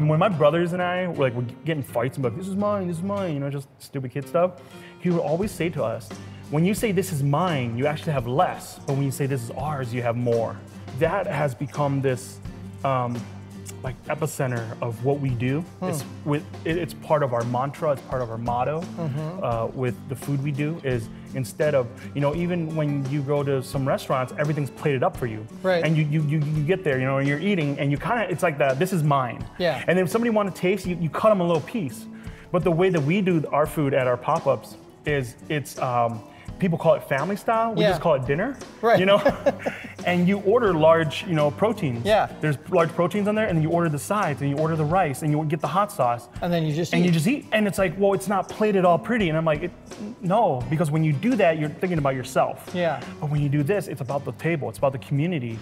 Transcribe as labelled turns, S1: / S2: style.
S1: when my brothers and I were getting fights and be like, this is mine, you know, just stupid kid stuff, he would always say to us, when you say this is mine, you actually have less, but when you say this is ours, you have more. That has become this like epicenter of what we do. It's part of our mantra, it's part of our motto with the food we do is instead of, you know, even when you go to some restaurants, everything's plated up for you.
S2: Right.
S1: And you get there, you know, and you're eating and you kind of, it's like this is mine.
S2: Yeah.
S1: And then if somebody want to taste, you cut them a little piece. But the way that we do our food at our pop-ups is it's, people call it family style. We just call it dinner,
S2: right?
S1: You know, and you order large, you know, proteins.
S2: Yeah.
S1: There's large proteins on there, and then you order the sides, and you order the rice, and you get the hot sauce.
S2: And then you just
S1: eat. And it's like, well, it's not plated all pretty. And I'm like, no, because when you do that, you're thinking about yourself.
S2: Yeah.
S1: But when you do this, it's about the table. It's about the community.